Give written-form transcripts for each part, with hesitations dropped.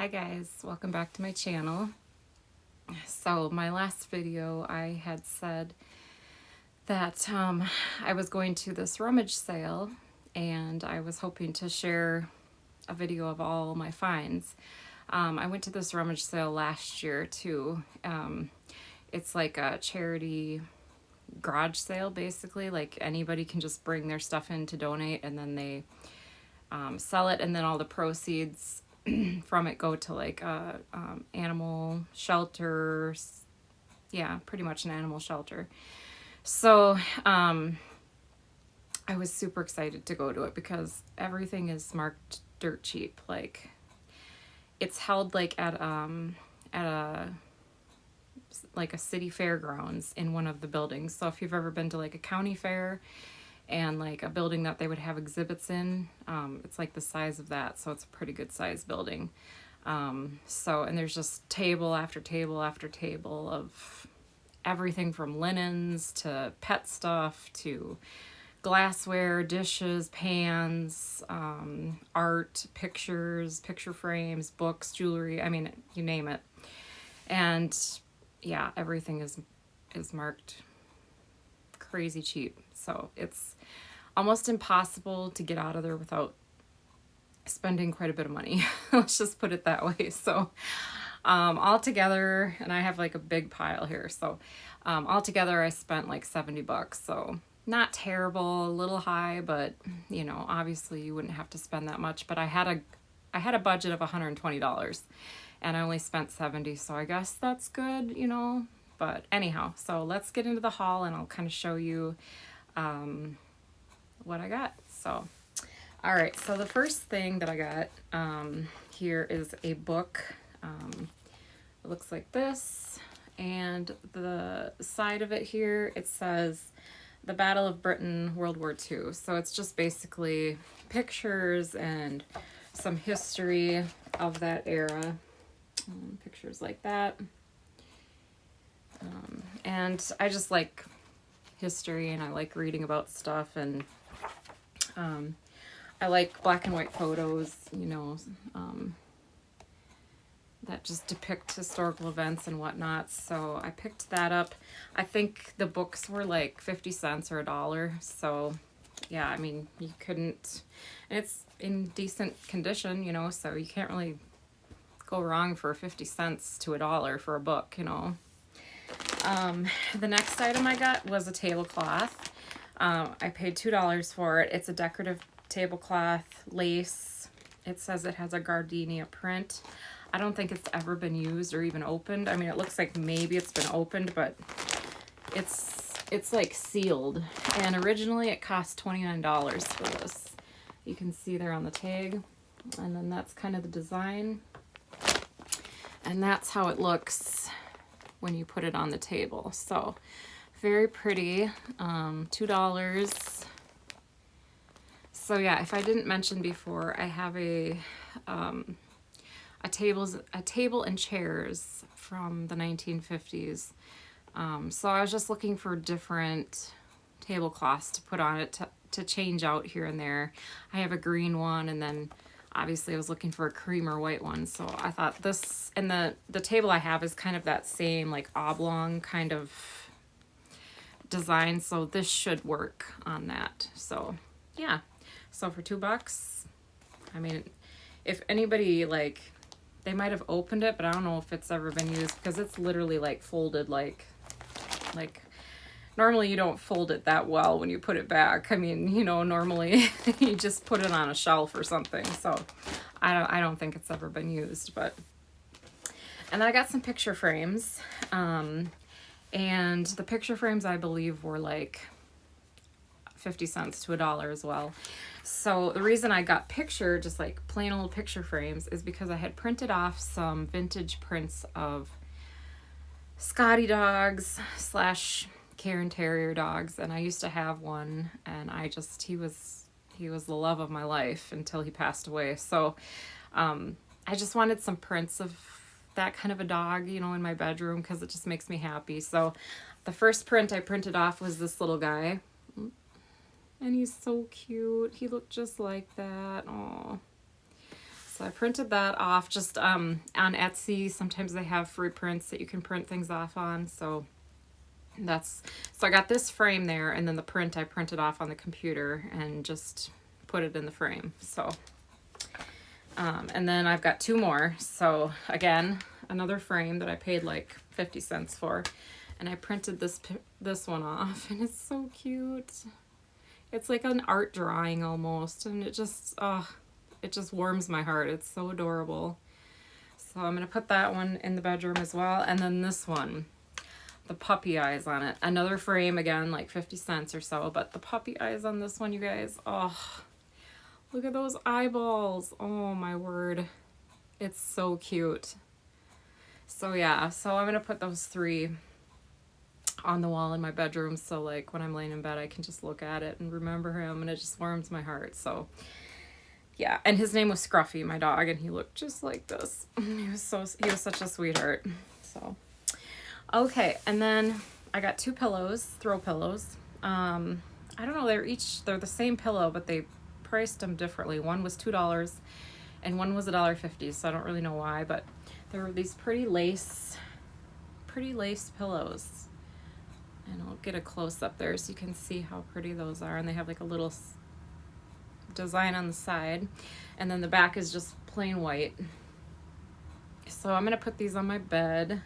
Hi guys, welcome back to my channel. So my last video I had said that I was going to this rummage sale and I was hoping to share a video of all my finds. I went to this rummage sale last year too. It's like a charity garage sale basically, like anybody can just bring their stuff in to donate and then they sell it, and then all the proceeds from it go to like a animal shelter. Yeah, pretty much an animal shelter. So I was super excited to go to it because everything is marked dirt cheap. Like it's held like at a city fairgrounds in one of the buildings. So if you've ever been to like a county fair and like a building that they would have exhibits in, it's like the size of that, so it's a pretty good sized building. And there's just table after table after table of everything from linens to pet stuff to glassware, dishes, pans, art, pictures, picture frames, books, jewelry, I mean, you name it. And yeah, everything is marked crazy cheap. So it's almost impossible to get out of there without spending quite a bit of money. Let's just put it that way. So all together, and I have like a big pile here. So all together I spent like $70. So not terrible, a little high, but you know, obviously you wouldn't have to spend that much, but I had a budget of $120 and I only spent 70. So I guess that's good, you know. But anyhow, so let's get into the haul and I'll kind of show you what I got. So, all right, so the first thing that I got here is a book. It looks like this, and the side of it here, it says The Battle of Britain, World War II. So it's just basically pictures and some history of that era. Pictures like that. And I just like history and I like reading about stuff, and I like black and white photos, you know, that just depict historical events and whatnot. So I picked that up. I think the books were like 50 cents or $1. So yeah, I mean, you couldn't, and it's in decent condition, you know, so you can't really go wrong for 50 cents to $1 for a book, you know. The next item I got was a tablecloth. I paid $2 for it. It's a decorative tablecloth, lace. It says it has a gardenia print. I don't think it's ever been used or even opened. I mean, it looks like maybe it's been opened, but it's like sealed. And originally it cost $29 for this. You can see there on the tag. And then that's kind of the design. And that's how it looks when you put it on the table. So very pretty. $2. So yeah, if I didn't mention before, I have a table and chairs from the 1950s. So I was just looking for different tablecloths to put on it to change out here and there. I have a green one, and then obviously I was looking for a cream or white one. So I thought this, and the table I have is kind of that same like oblong kind of design. So this should work on that. So yeah. So for $2, I mean, if anybody like, they might have opened it, but I don't know if it's ever been used because it's literally like folded like normally you don't fold it that well when you put it back. I mean, you know, normally you just put it on a shelf or something. So I don't think it's ever been used, but. And then I got some picture frames. And the picture frames, I believe, were like 50 cents to $1 as well. So the reason I got just like plain old picture frames is because I had printed off some vintage prints of Scotty dogs / Cairn Terrier dogs, and I used to have one, and he was the love of my life until he passed away. So I just wanted some prints of that kind of a dog, you know, in my bedroom because it just makes me happy. So the first print I printed off was this little guy, and he's so cute. He looked just like that. Oh, So I printed that off just on Etsy. Sometimes they have free prints that you can print things off on. So I got this frame there, and then the print I printed off on the computer and just put it in the frame. So, and then I've got 2 more. So again, another frame that I paid like 50 cents for. And I printed this one off, and it's so cute. It's like an art drawing almost, and it just warms my heart. It's so adorable. So I'm going to put that one in the bedroom as well. And then this one, the puppy eyes on it. Another frame, again, like 50 cents or so, but the puppy eyes on this one, you guys, oh, look at those eyeballs. Oh my word. It's so cute. So yeah, so I'm going to put those 3 on the wall in my bedroom, so like when I'm laying in bed I can just look at it and remember him, and it just warms my heart. So yeah, and his name was Scruffy, my dog, and he looked just like this. He was such a sweetheart. So okay, and then I got 2 pillows, throw pillows. I don't know, they're the same pillow, but they priced them differently. One was $2 and one was $1.50, so I don't really know why, but there were these pretty lace pillows. And I'll get a close up there so you can see how pretty those are. And they have like a little design on the side. And then the back is just plain white. So I'm going to put these on my bed.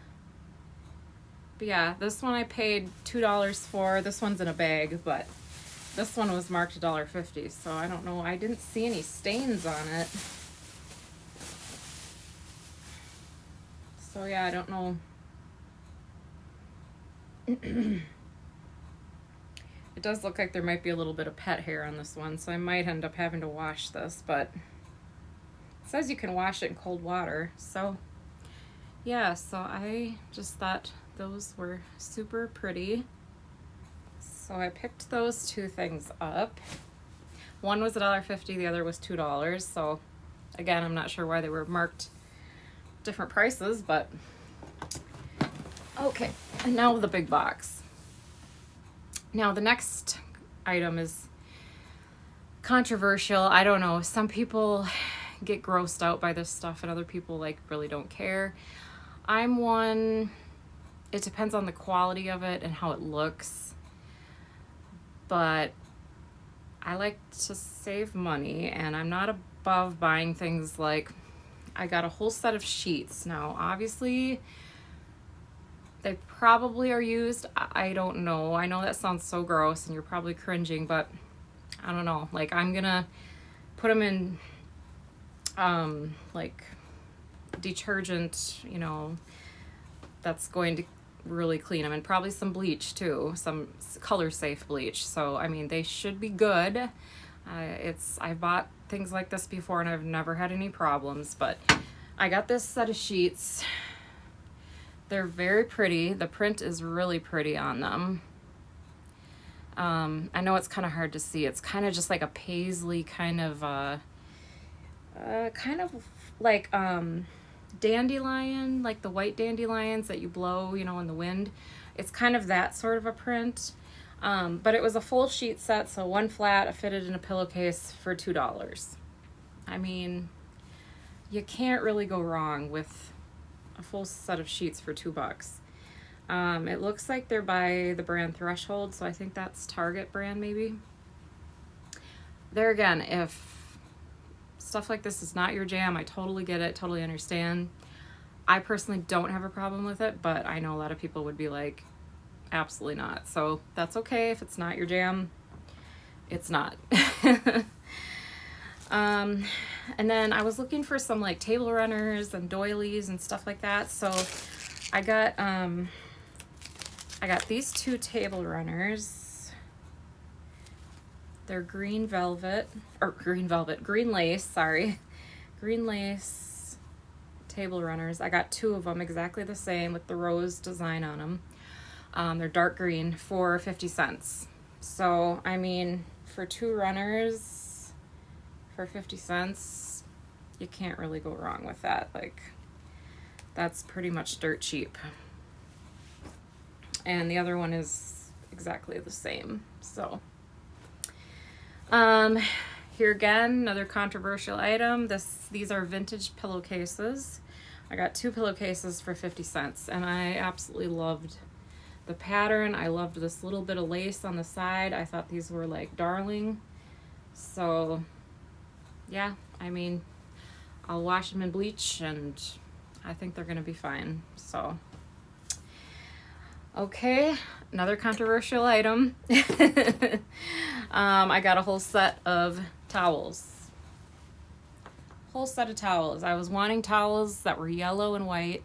But yeah, this one I paid $2 for. This one's in a bag, but this one was marked $1.50. So I don't know. I didn't see any stains on it. So yeah, I don't know. It does look like there might be a little bit of pet hair on this one, so I might end up having to wash this, but it says you can wash it in cold water. So yeah, so I just thought those were super pretty. So I picked those 2 things up. One was $1.50, the other was $2. So again, I'm not sure why they were marked different prices, but okay. And now the big box. Now the next item is controversial. I don't know. Some people get grossed out by this stuff and other people like really don't care. I'm one, it depends on the quality of it and how it looks. But I like to save money, and I'm not above buying things like, I got a whole set of sheets. Now obviously they probably are used. I don't know. I know that sounds so gross and you're probably cringing, but I don't know. Like, I'm gonna put them in like detergent, you know, that's going to really clean them, and probably some bleach too, some color safe bleach. So I mean, they should be good. I've bought things like this before and I've never had any problems, but I got this set of sheets. They're very pretty. The print is really pretty on them. I know it's kind of hard to see. It's kind of just like a paisley kind of like dandelion, like the white dandelions that you blow, you know, in the wind. It's kind of that sort of a print. But it was a full sheet set, so 1 flat fitted in a pillowcase for $2. I mean, you can't really go wrong with a full set of sheets for $2. It looks like they're by the brand Threshold, so I think that's Target brand maybe. There again, if stuff like this is not your jam, I totally get it, totally understand. I personally don't have a problem with it, but I know a lot of people would be like, absolutely not. So that's okay if it's not your jam. It's not. And then I was looking for some like table runners and doilies and stuff like that. So I got these 2 table runners. They're green lace, sorry. Green lace table runners. I got 2 of them exactly the same with the rose design on them. They're dark green for 50 cents. So, I mean, for 2 runners for 50 cents, you can't really go wrong with that. Like, that's pretty much dirt cheap. And the other one is exactly the same. So, here again, another controversial item. These are vintage pillowcases. I got 2 pillowcases for 50 cents, and I absolutely loved the pattern. I loved this little bit of lace on the side. I thought these were like darling. So yeah, I mean, I'll wash them in bleach and I think they're gonna be fine. So okay, another controversial item. I got a whole set of towels. Whole set of towels. I was wanting towels that were yellow and white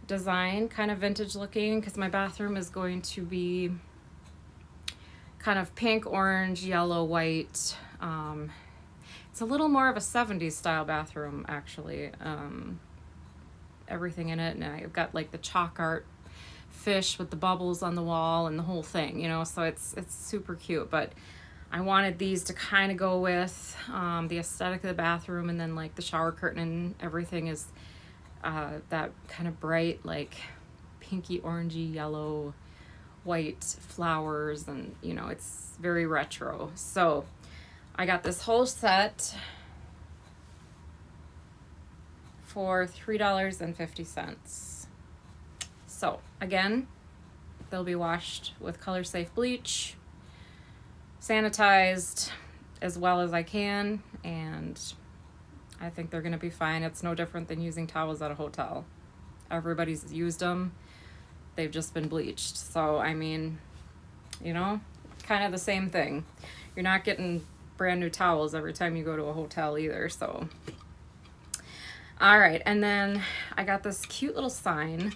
design, kind of vintage looking, because my bathroom is going to be kind of pink, orange, yellow, white. It's a little more of a 70s style bathroom, actually. Everything in it, and I've got like the chalk art fish with the bubbles on the wall and the whole thing, you know, so it's super cute. But I wanted these to kind of go with the aesthetic of the bathroom, and then like the shower curtain and everything is that kind of bright, like pinky, orangey, yellow, white flowers, and you know, it's very retro. So I got this whole set for $3.50. So again, they'll be washed with color safe bleach, sanitized as well as I can, and I think they're gonna be fine. It's no different than using towels at a hotel. Everybody's used them. They've just been bleached. So, I mean, you know, kind of the same thing. You're not getting brand new towels every time you go to a hotel either, so. All right, and then I got this cute little sign.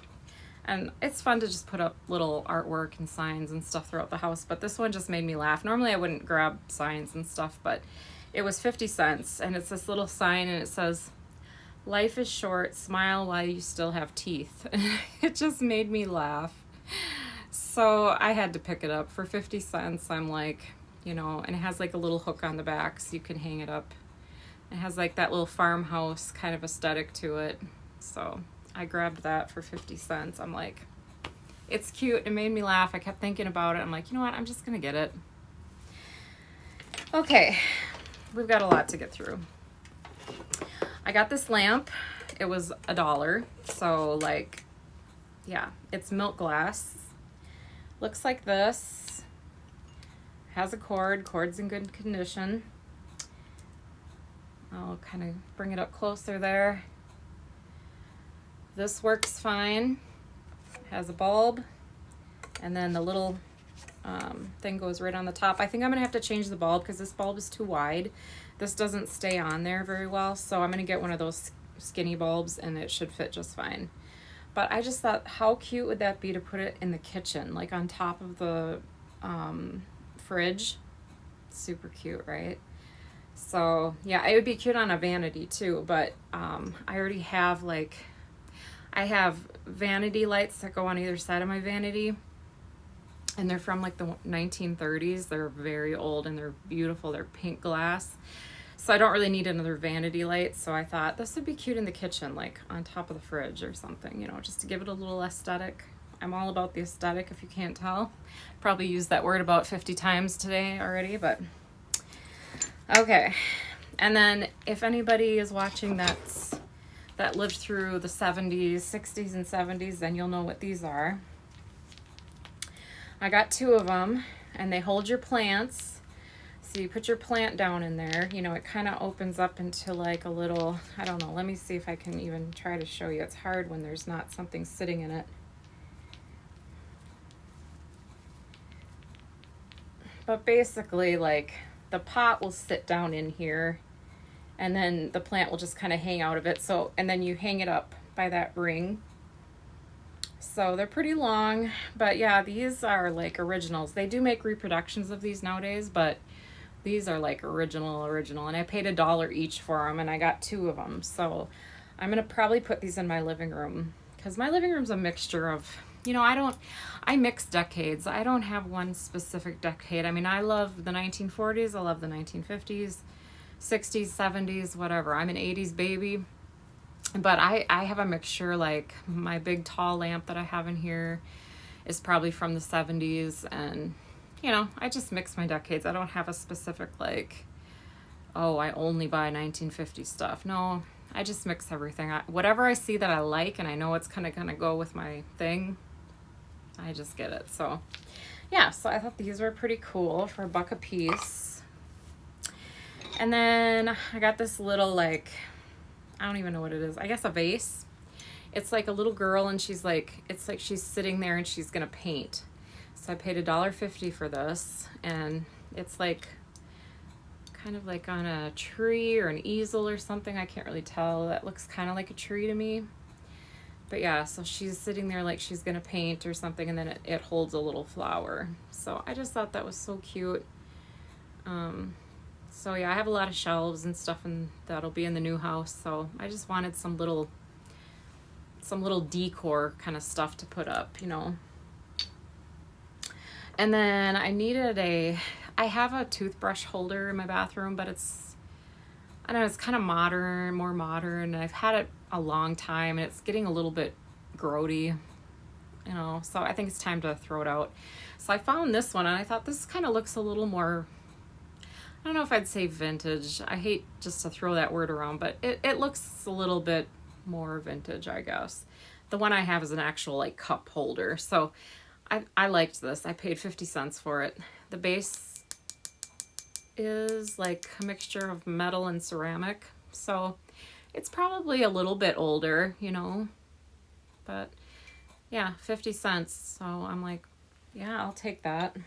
And it's fun to just put up little artwork and signs and stuff throughout the house, but this one just made me laugh. Normally I wouldn't grab signs and stuff, but it was 50 cents, and it's this little sign, and it says, "Life is short, smile while you still have teeth." It just made me laugh. So I had to pick it up for 50 cents. I'm like, you know, and it has like a little hook on the back so you can hang it up. It has like that little farmhouse kind of aesthetic to it. So I grabbed that for 50 cents. I'm like, it's cute. It made me laugh. I kept thinking about it. I'm like, you know what? I'm just going to get it. Okay. We've got a lot to get through. I got this lamp. It was $1. So like, yeah, it's milk glass. Looks like this. Has a cord. Cord's in good condition. I'll kind of bring it up closer there. This works fine. Has a bulb, and then the little thing goes right on the top. I think I'm gonna have to change the bulb because this bulb is too wide. This doesn't stay on there very well, so I'm gonna get one of those skinny bulbs and it should fit just fine. But I just thought, how cute would that be to put it in the kitchen, like on top of the fridge? Super cute, right? So yeah, it would be cute on a vanity too, but I already have like, I have vanity lights that go on either side of my vanity, and they're from like the 1930s. They're very old and they're beautiful. They're pink glass. So I don't really need another vanity light. So I thought this would be cute in the kitchen, like on top of the fridge or something, you know, just to give it a little aesthetic. I'm all about the aesthetic, if you can't tell. Probably used that word about 50 times today already, but okay. And then if anybody is watching that lived through the 70s, 60s, and 70s, then you'll know what these are. I got 2 of them, and they hold your plants. So you put your plant down in there. You know, it kind of opens up into like a little, I don't know, let me see if I can even try to show you. It's hard when there's not something sitting in it. But basically, like, the pot will sit down in here, and then the plant will just kind of hang out of it. So, and then you hang it up by that ring. So they're pretty long, but yeah, these are like originals. They do make reproductions of these nowadays, but these are like original. And I paid $1 each for them, and I got 2 of them. So I'm going to probably put these in my living room, because my living room's a mixture of, you know, I mix decades. I don't have one specific decade. I mean, I love the 1940s. I love the 1950s. 60s, 70s, whatever. I'm an 80s baby, but I have a mixture. Like my big tall lamp that I have in here is probably from the 70s, and you know, I just mix my decades. I don't have a specific like oh, I only buy 1950 stuff. No, I just mix everything. Whatever I see that I like and I know it's kind of going to go with my thing, I just get it. So yeah, so I thought these were pretty cool for $1 a piece. And then I got this little, like, I don't even know what it is. I guess a vase. It's like a little girl and she's like, it's like she's sitting there and she's going to paint. So I paid $1.50 for this, and it's like kind of like on a tree or an easel or something. I can't really tell. That looks kind of like a tree to me. But yeah, so she's sitting there like she's gonna paint or something, and then it holds a little flower. So I just thought that was so cute. So yeah, I have a lot of shelves and stuff, and that'll be in the new house. So I just wanted some little decor kind of stuff to put up, you know. And then I needed I have a toothbrush holder in my bathroom, but I don't know, it's kind of modern, more modern. I've had it a long time and it's getting a little bit grody, you know, so I think it's time to throw it out. So I found this one and I thought this kind of looks a little more, I don't know if I'd say vintage. I hate just to throw that word around, but it looks a little bit more vintage, I guess. The one I have is an actual like cup holder. So I liked this. I paid 50 cents for it. The base is like a mixture of metal and ceramic. So it's probably a little bit older, you know, but yeah, 50 cents. So I'm like, yeah, I'll take that.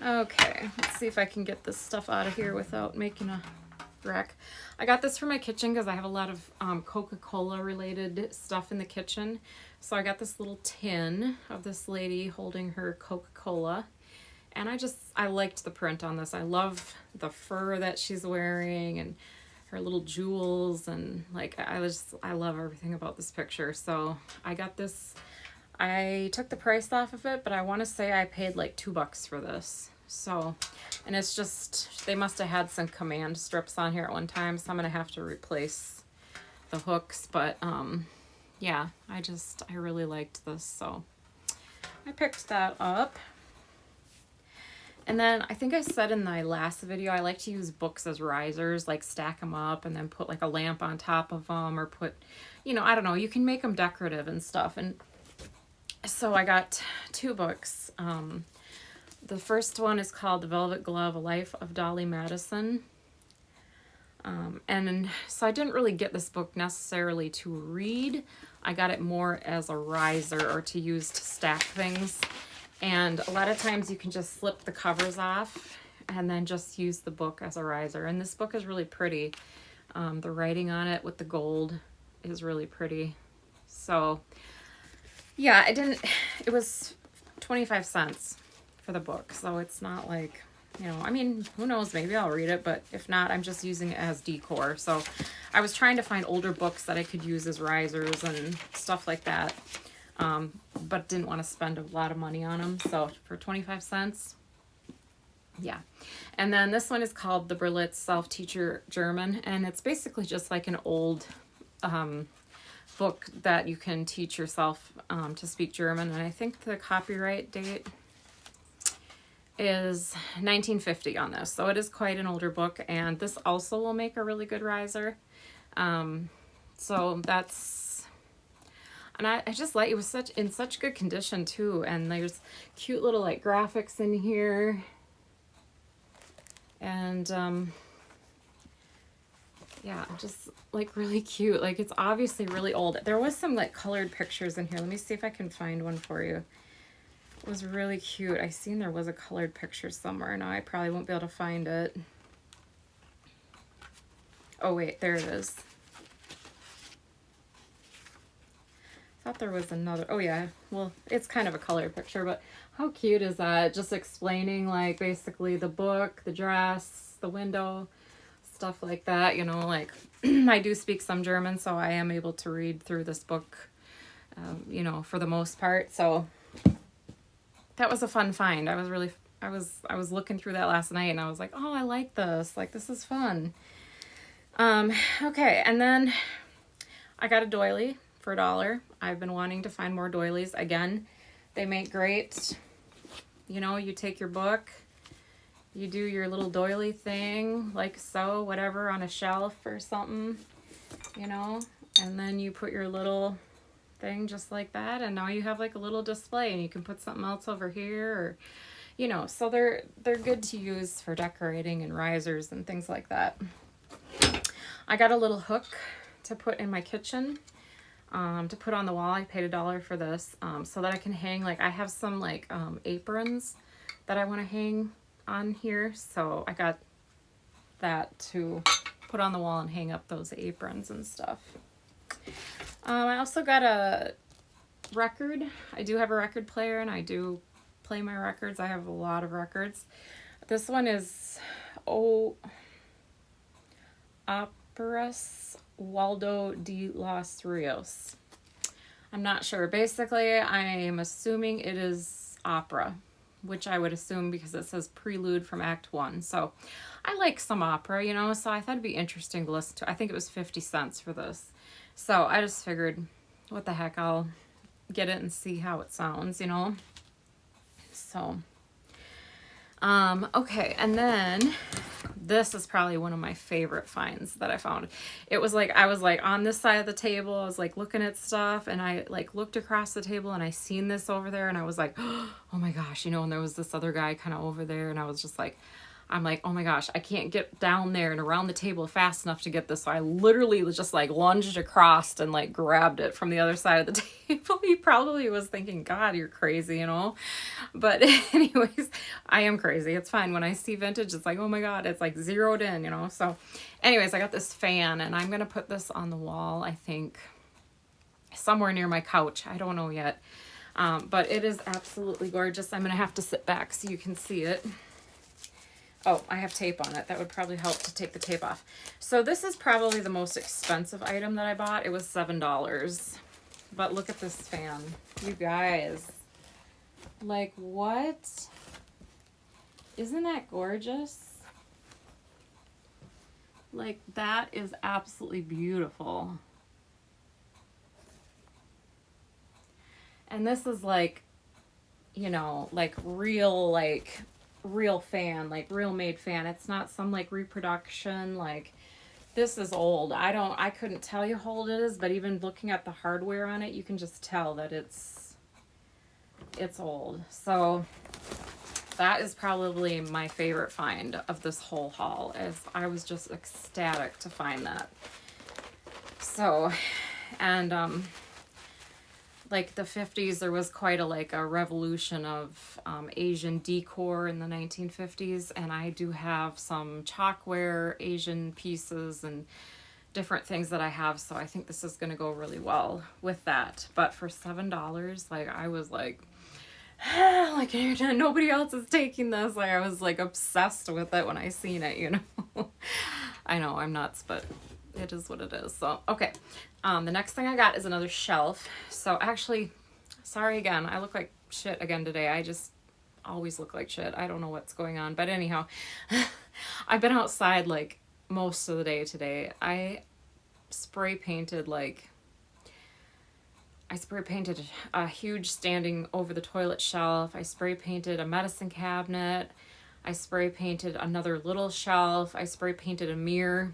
Okay, let's see if I can get this stuff out of here without making a wreck. I got this for my kitchen because I have a lot of Coca-Cola related stuff in the kitchen. So I got this little tin of this lady holding her Coca-Cola. And I liked the print on this. I love the fur that she's wearing and her little jewels, and like I love everything about this picture. So I got this. I took the price off of it, but I want to say I paid like $2 for this. So, and it's just, they must have had some command strips on here at one time, so I'm gonna have to replace the hooks. But yeah, I really liked this, so I picked that up. And then I think I said in my last video, I like to use books as risers, like stack them up and then put like a lamp on top of them, or put, you know, I don't know, you can make them decorative and stuff. And so I got 2 books. The first one is called The Velvet Glove, A Life of Dolly Madison. And so I didn't really get this book necessarily to read. I got it more as a riser or to use to stack things. And a lot of times you can just slip the covers off and then just use the book as a riser. And this book is really pretty. The writing on it with the gold is really pretty. So yeah, it was 25 cents for the book. So it's not like, you know, I mean, who knows, maybe I'll read it, but if not, I'm just using it as decor. So I was trying to find older books that I could use as risers and stuff like that. But didn't want to spend a lot of money on them. So for 25 cents, yeah. And then this one is called The Berlitz Self-Teacher German. And it's basically just like an old book that you can teach yourself to speak German. And I think the copyright date is 1950 on this. So it is quite an older book. And this also will make a really good riser. So that's... And I just like, it was in such good condition too. And there's cute little like graphics in here. And yeah, just like really cute. Like it's obviously really old. There was some like colored pictures in here. Let me see if I can find one for you. It was really cute. I seen there was a colored picture somewhere. Now I probably won't be able to find it. Oh wait, there it is. Thought there was another. Oh yeah, well, it's kind of a colored picture, but how cute is that? Just explaining like basically the book, the dress, the window, stuff like that, you know. Like I do speak some German, so I am able to read through this book, you know, for the most part. So that was a fun find. I was looking through that last night and I was like, oh, I like this, like this is fun. Okay, and then I got a doily for $1. I've been wanting to find more doilies. Again, they make great, you know, you take your book you do your little doily thing, like so, whatever, on a shelf or something, you know, and then you put your little thing just like that, and now you have like a little display, and you can put something else over here, or, you know, so they're good to use for decorating and risers and things like that. I got a little hook to put in my kitchen, to put on the wall. I paid $1 for this, so that I can hang, like, I have some like aprons that I want to hang on here, so I got that to put on the wall and hang up those aprons and stuff. I also got a record. I do have a record player, and I do play my records. I have a lot of records. This one is Operas Waldo de los Rios. I'm not sure. Basically, I'm assuming it is opera, which I would assume because it says Prelude from Act 1. So I like some opera, you know, so I thought it'd be interesting to listen to. I think it was 50 cents for this. So I just figured, what the heck, I'll get it and see how it sounds, you know. So, okay, and then this is probably one of my favorite finds that I found. It was like, I was like on this side of the table, I was like looking at stuff, and I like looked across the table and I seen this over there, and I was like, oh my gosh, you know, and there was this other guy kind of over there, and I was just like, I'm like, oh my gosh, I can't get down there and around the table fast enough to get this. So I literally was just like lunged across and like grabbed it from the other side of the table. He probably was thinking, God, you're crazy, you know? But anyways, I am crazy. It's fine. When I see vintage, it's like, oh my God, it's like zeroed in, you know? So anyways, I got this fan, and I'm going to put this on the wall, I think, somewhere near my couch. I don't know yet. But it is absolutely gorgeous. I'm going to have to sit back so you can see it. Oh, I have tape on it. That would probably help to take the tape off. So this is probably the most expensive item that I bought. It was $7. But look at this fan. You guys. Like, what? Isn't that gorgeous? Like, that is absolutely beautiful. And this is like, you know, like real fan, like real made fan. It's not some like reproduction. Like, this is old. I couldn't tell you how old it is, but even looking at the hardware on it, you can just tell that it's old. So that is probably my favorite find of this whole haul, as I was just ecstatic to find that. So, and like the 50s, there was quite a revolution of Asian decor in the 1950s, and I do have some chalkware Asian pieces and different things that I have, so I think this is going to go really well with that. But for $7, like, I was like, like, nobody else is taking this. Like, I was like obsessed with it when I seen it, you know. I know, I'm nuts, but it is what it is. So, okay. The next thing I got is another shelf. So actually, sorry again, I look like shit again today. I just always look like shit. I don't know what's going on. But anyhow, I've been outside like most of the day today. I spray painted a huge standing over the toilet shelf. I spray painted a medicine cabinet. I spray painted another little shelf. I spray painted a mirror.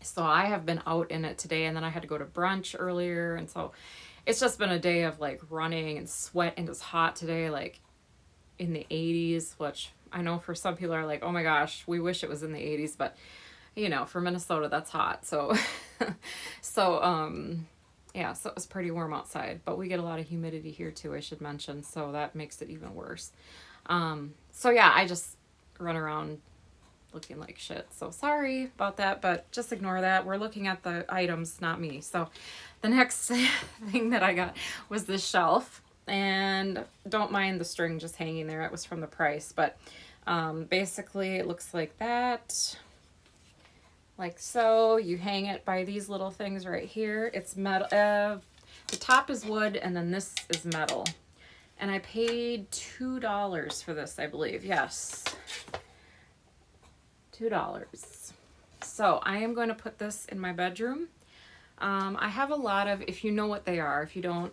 So I have been out in it today, and then I had to go to brunch earlier, and so it's just been a day of like running and sweat, and it's hot today, like in the 80s, which I know for some people are like, oh my gosh, we wish it was in the 80s, but you know, for Minnesota, that's hot. So, yeah, so it was pretty warm outside, but we get a lot of humidity here too, I should mention, so that makes it even worse. So yeah, I just run around looking like shit. So sorry about that, but just ignore that. We're looking at the items, not me. So the next thing that I got was this shelf, and don't mind the string just hanging there. It was from the price, but basically it looks like that. Like so. You hang it by these little things right here. It's metal. The top is wood, and then this is metal. And I paid $2 for this, I believe. Yes. $2. So I am going to put this in my bedroom. I have a lot of, if you know what they are, if you don't,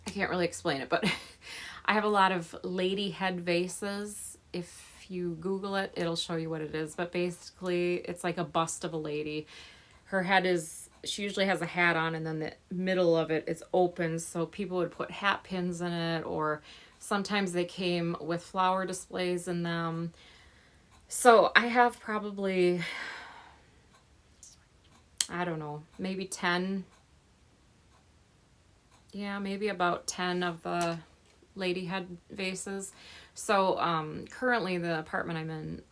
I can't really explain it, but I have a lot of lady head vases. If if you Google it, it'll show you what it is. But basically, it's like a bust of a lady. Her head is, she usually has a hat on, and then the middle of it is open, so people would put hat pins in it, or sometimes they came with flower displays in them. So I have probably, I don't know, maybe 10, yeah, maybe about 10 of the lady head vases. So currently the apartment I'm in,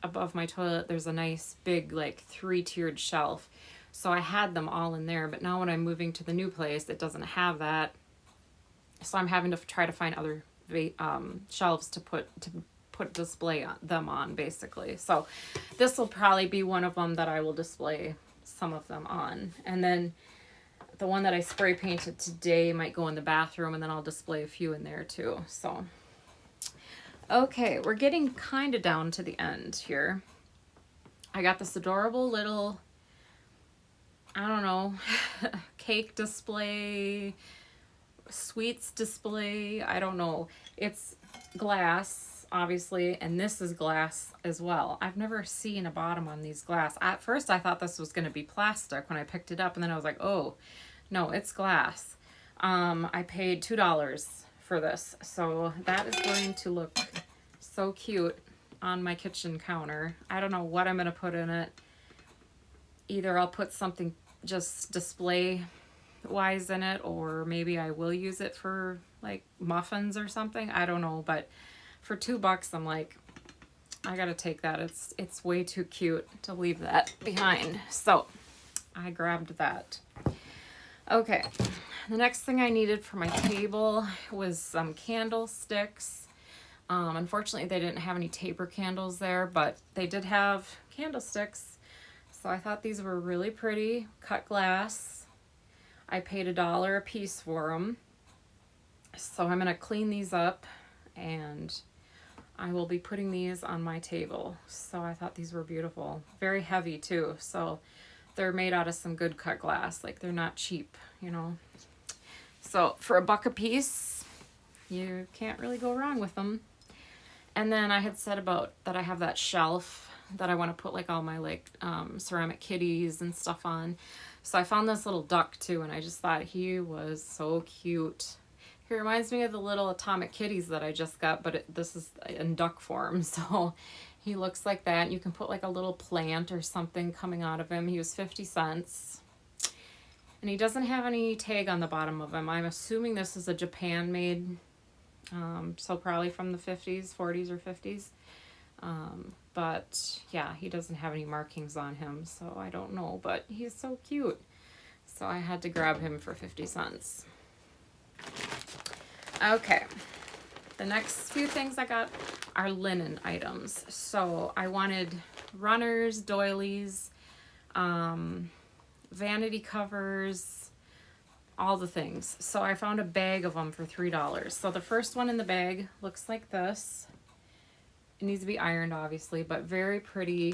above my toilet, there's a nice big like 3-tiered shelf. So I had them all in there, but now when I'm moving to the new place, it doesn't have that. So I'm having to try to find other shelves to put display them on, basically. So this will probably be one of them that I will display some of them on. And then the one that I spray painted today might go in the bathroom, and then I'll display a few in there too. So, okay, we're getting kind of down to the end here. I got this adorable little, I don't know, cake display, sweets display, I don't know. It's glass, obviously, and this is glass as well. I've never seen a bottom on these glass. At first I thought this was going to be plastic when I picked it up, and then I was like, oh, no, it's glass. I paid $2 for this, so that is going to look so cute on my kitchen counter. I don't know what I'm going to put in it. Either I'll put something just display wise in it, or maybe I will use it for like muffins or something. I don't know, but for $2 I'm like, I gotta take that. It's way too cute to leave that behind. So I grabbed that. Okay, the next thing I needed for my table was some candlesticks. Unfortunately, they didn't have any taper candles there, but they did have candlesticks. So I thought these were really pretty, cut glass. I paid $1 a piece for them. So I'm gonna clean these up, and I will be putting these on my table. So I thought these were beautiful. Very heavy too, so they're made out of some good cut glass. Like, they're not cheap, you know. So for $1 a piece, you can't really go wrong with them. And then I had said about that I have that shelf that I want to put like all my like ceramic kitties and stuff on. So I found this little duck too, and I just thought he was so cute. He reminds me of the little atomic kitties that I just got, but this is in duck form. So he looks like that. You can put like a little plant or something coming out of him. He was 50 cents. And he doesn't have any tag on the bottom of him. I'm assuming this is a Japan made, so probably from the 50s, 40s or 50s. But yeah, he doesn't have any markings on him, so I don't know, but he's so cute. So I had to grab him for 50 cents. Okay, the next few things I got are linen items. So I wanted runners, doilies, vanity covers, all the things. So I found a bag of them for $3. So the first one in the bag looks like this. It needs to be ironed, obviously, but very pretty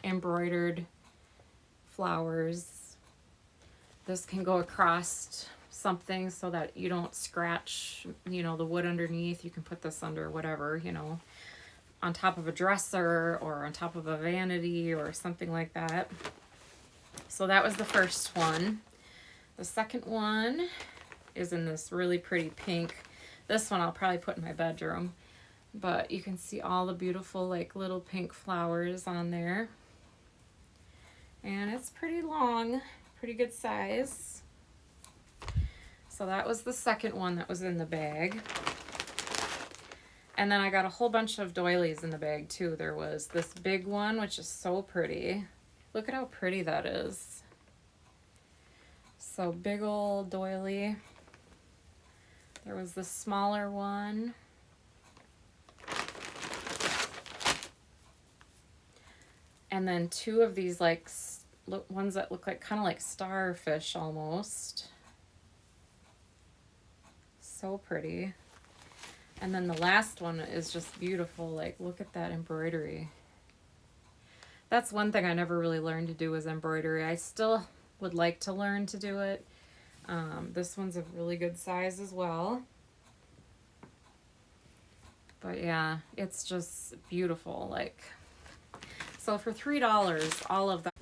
embroidered flowers. This can go across something so that you don't scratch, you know, the wood underneath. You can put this under whatever, you know, on top of a dresser or on top of a vanity or something like that. So that was the first one. The second one is in this really pretty pink. This one I'll probably put in my bedroom. But you can see all the beautiful like little pink flowers on there. And it's pretty long, pretty good size. So that was the second one that was in the bag. And then I got a whole bunch of doilies in the bag too. There was this big one, which is so pretty. Look at how pretty that is. So big old doily. There was the smaller one. And then two of these like ones that look like kind of like starfish almost. So pretty. And then the last one is just beautiful. Like, look at that embroidery. That's one thing I never really learned to do is embroidery. I still would like to learn to do it. This one's a really good size as well. But yeah, it's just beautiful. Like, so for $3, all of that.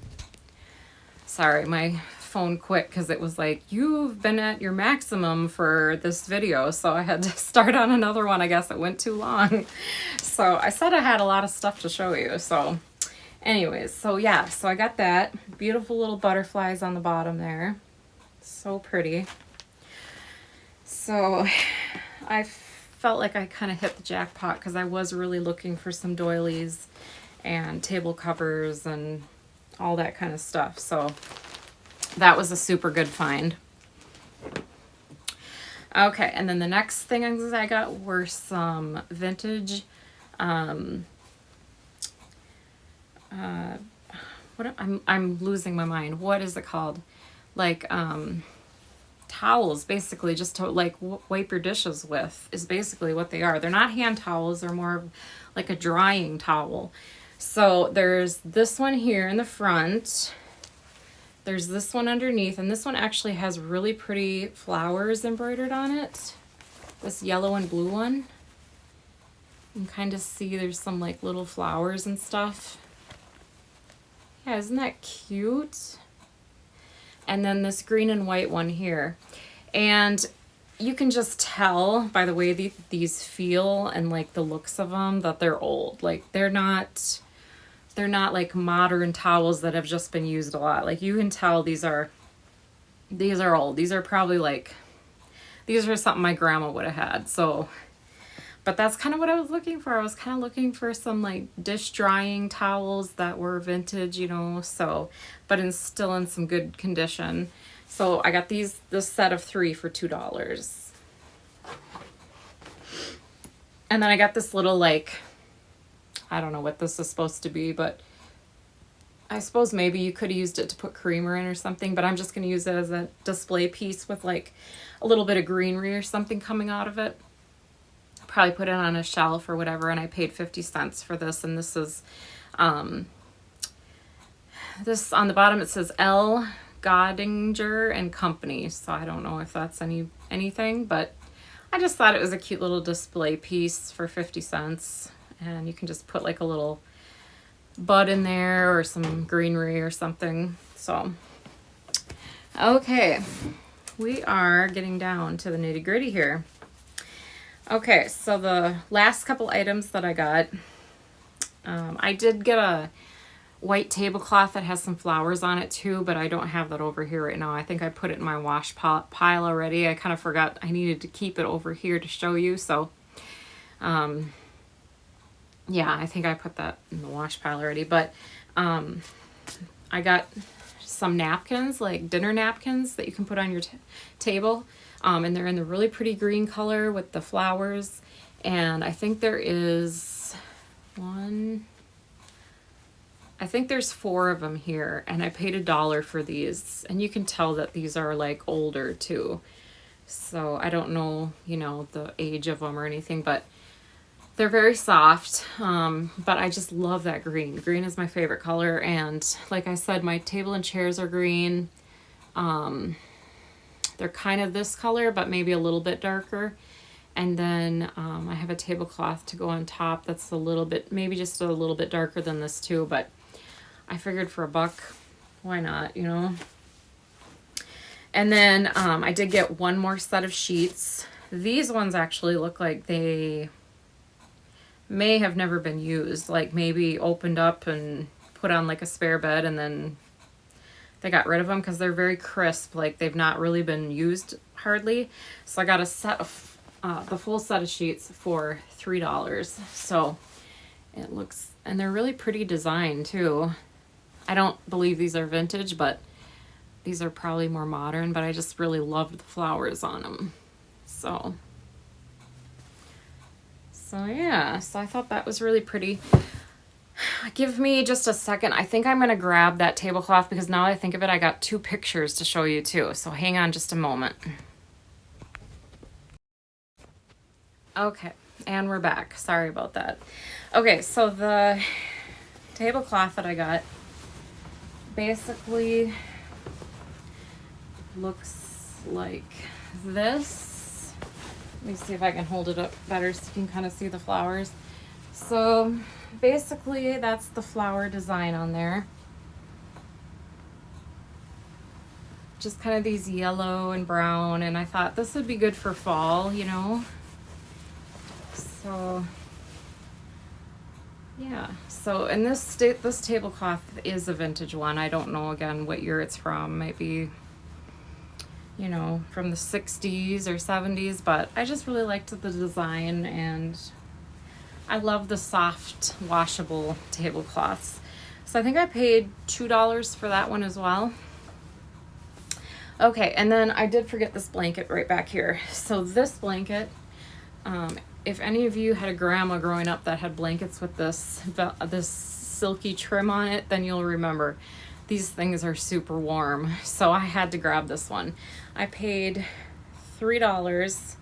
Sorry, my phone quit because it was like, you've been at your maximum for this video. So I had to start on another one. I guess it went too long. So I said I had a lot of stuff to show you. So anyways, so yeah, so I got that. Beautiful little butterflies on the bottom there. So pretty. So I felt like I kind of hit the jackpot because I was really looking for some doilies and table covers and all that kind of stuff. So that was a super good find. Okay, and then the next things I got were some vintage I'm losing my mind. What is it called? Like towels, basically, just to like wipe your dishes with is basically what they are. They're not hand towels, they're more of like a drying towel. So there's this one here in the front, there's this one underneath, and this one actually has really pretty flowers embroidered on it, this yellow and blue one. You can kind of see there's some like little flowers and stuff. Yeah, isn't that cute? And then this green and white one here. And you can just tell by the way these feel and like the looks of them that they're old. Like they're not like modern towels that have just been used a lot. Like you can tell these are old. These are probably like, these are something my grandma would have had. So, but that's kind of what I was looking for. I was kind of looking for some like dish drying towels that were vintage, you know, so, but still in some good condition. So I got this set of 3 for $2. And then I got this little like, I don't know what this is supposed to be, but I suppose maybe you could have used it to put creamer in or something, but I'm just going to use it as a display piece with like a little bit of greenery or something coming out of it. Probably put it on a shelf or whatever, and I paid 50 cents for this, and this is this on the bottom it says L. Godinger and Company, so I don't know if that's anything, but I just thought it was a cute little display piece for 50 cents, and you can just put like a little bud in there or some greenery or something. So okay, we are getting down to the nitty-gritty here. Okay, so the last couple items that I got, I did get a white tablecloth that has some flowers on it too, but I don't have that over here right now. I think I put it in my wash pile already. I kind of forgot I needed to keep it over here to show you. So, yeah, I think I put that in the wash pile already. But I got some napkins, like dinner napkins that you can put on your table. And they're in the really pretty green color with the flowers. And I think there is I think there's 4 of them here, and I paid $1 for these. And you can tell that these are like older too. So I don't know, you know, the age of them or anything, but they're very soft. But I just love that green. Green is my favorite color. And like I said, my table and chairs are green. They're kind of this color, but maybe a little bit darker. And then I have a tablecloth to go on top that's a little bit, maybe just a little bit darker than this too, but I figured for $1, why not, you know? And then I did get one more set of sheets. These ones actually look like they may have never been used, like maybe opened up and put on like a spare bed and then they got rid of them because they're very crisp, like they've not really been used hardly. So I got a set of the full set of sheets for $3. So it looks, and they're really pretty design too. I don't believe these are vintage, but these are probably more modern, but I just really loved the flowers on them. So yeah, so I thought that was really pretty. Give me just a second. I think I'm going to grab that tablecloth because now I think of it, I got 2 pictures to show you too. So hang on just a moment. Okay, and we're back. Sorry about that. Okay, so the tablecloth that I got basically looks like this. Let me see if I can hold it up better so you can kind of see the flowers. So basically that's the flower design on there. Just kind of these yellow and brown, and I thought this would be good for fall, you know. So yeah, so and this tablecloth is a vintage one. I don't know again what year it's from. Might be, you know, from the 60s or 70s, but I just really liked the design, and I love the soft washable tablecloths. So I think I paid $2 for that one as well. Okay, and then I did forget this blanket right back here. So this blanket, if any of you had a grandma growing up that had blankets with this silky trim on it, then you'll remember these things are super warm. So I had to grab this one. I paid $3,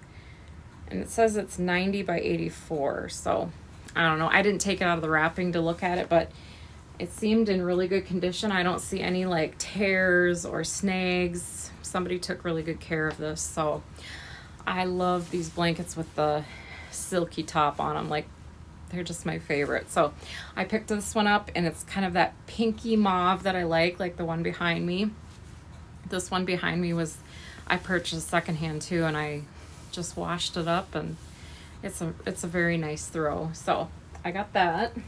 and it says it's 90 by 84. So I don't know. I didn't take it out of the wrapping to look at it, but it seemed in really good condition. I don't see any like tears or snags. Somebody took really good care of this. So I love these blankets with the silky top on them. Like, they're just my favorite. So I picked this one up, and it's kind of that pinky mauve that I like the one behind me. This one behind me I purchased secondhand too, and I just washed it up, and it's a very nice throw. So I got that. And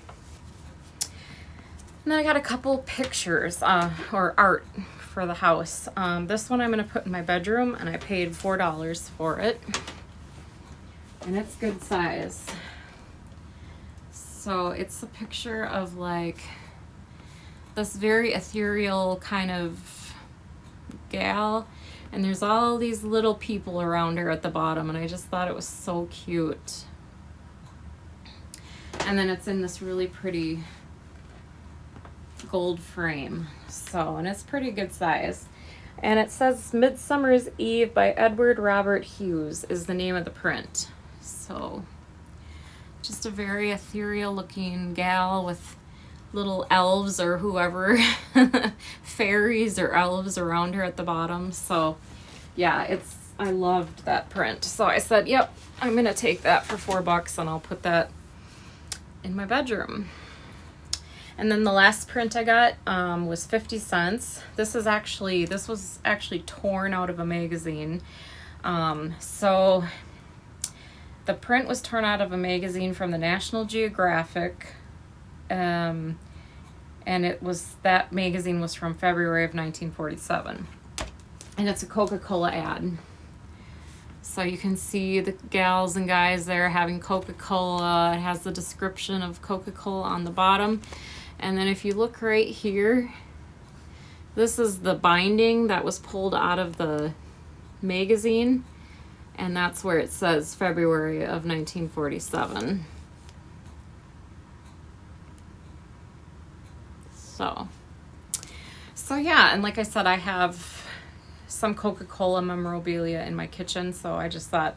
then I got a couple pictures or art for the house. This one I'm going to put in my bedroom, and I paid $4 for it. And it's good size. So it's a picture of like this very ethereal kind of gal, and there's all these little people around her at the bottom, and I just thought it was so cute. And then it's in this really pretty gold frame. So, and it's pretty good size. And it says Midsummer's Eve by Edward Robert Hughes is the name of the print. So just a very ethereal looking gal with little elves or whoever, fairies or elves around her at the bottom. So yeah, I loved that print. So I said, yep, I'm going to take that for $4 and I'll put that in my bedroom. And then the last print I got was 50 cents. This was actually torn out of a magazine. So the print was torn out of a magazine from the National Geographic. And that magazine was from February of 1947. And it's a Coca-Cola ad. So you can see the gals and guys there having Coca-Cola. It has the description of Coca-Cola on the bottom. And then if you look right here, this is the binding that was pulled out of the magazine. And that's where it says February of 1947. So yeah, and like I said, I have some Coca-Cola memorabilia in my kitchen, so I just thought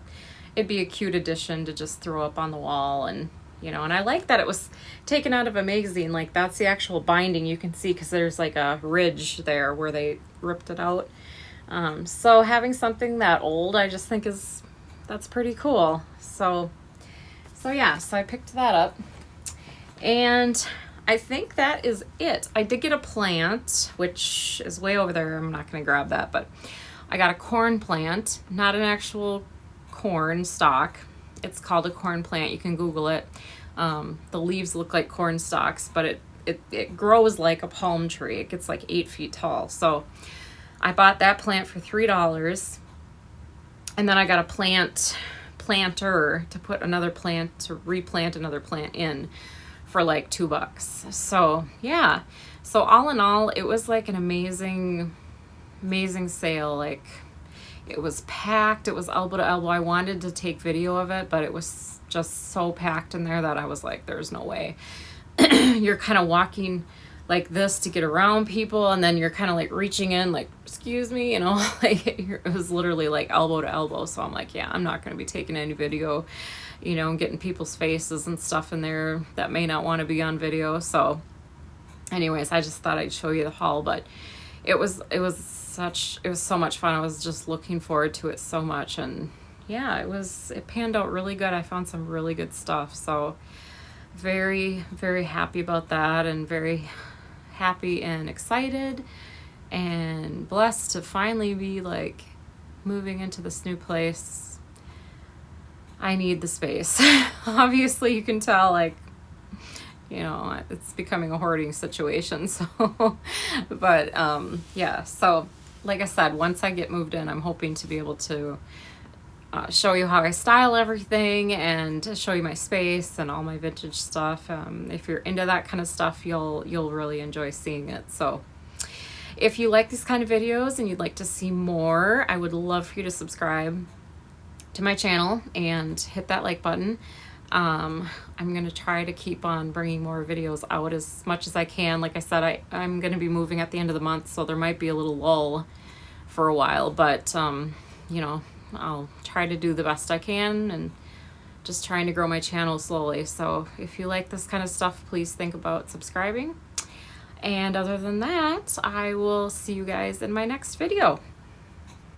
it'd be a cute addition to just throw up on the wall. And you know, and I like that it was taken out of a magazine. Like, that's the actual binding you can see, because there's like a ridge there where they ripped it out. So having something that old, I just think that's pretty cool. So yeah, so I picked that up, and I think that is it. I did get a plant, which is way over there. I'm not going to grab that, but I got a corn plant, not an actual corn stalk. It's called a corn plant. You can Google it. The leaves look like corn stalks, but it grows like a palm tree. It gets like 8 feet tall. So I bought that plant for $3, and then I got a planter to put another plant, to replant another plant in, for like $2. So yeah, so all in all, it was like an amazing sale. Like, it was packed. It was elbow to elbow. I wanted to take video of it, but it was just so packed in there that I was like, there's no way. You're kind of walking like this to get around people, and then you're kind of like reaching in like, excuse me, you know, like it was literally like elbow to elbow. So I'm like, yeah, I'm not going to be taking any video, you know, and getting people's faces and stuff in there that may not want to be on video. So anyways, I just thought I'd show you the haul, but it was so much fun. I was just looking forward to it so much. And yeah, it panned out really good. I found some really good stuff. So very, very happy about that, and very happy and excited and blessed to finally be like moving into this new place. I need the space. Obviously, you can tell, like, you know, it's becoming a hoarding situation. So, but yeah, so like I said, once I get moved in, I'm hoping to be able to show you how I style everything and show you my space and all my vintage stuff. If you're into that kind of stuff, you'll really enjoy seeing it. So if you like these kind of videos and you'd like to see more, I would love for you to subscribe to my channel and hit that like button. I'm going to try to keep on bringing more videos out as much as I can. Like I said, I'm going to be moving at the end of the month, so there might be a little lull for a while, but you know, I'll try to do the best I can and just trying to grow my channel slowly. So if you like this kind of stuff, please think about subscribing. And other than that, I will see you guys in my next video.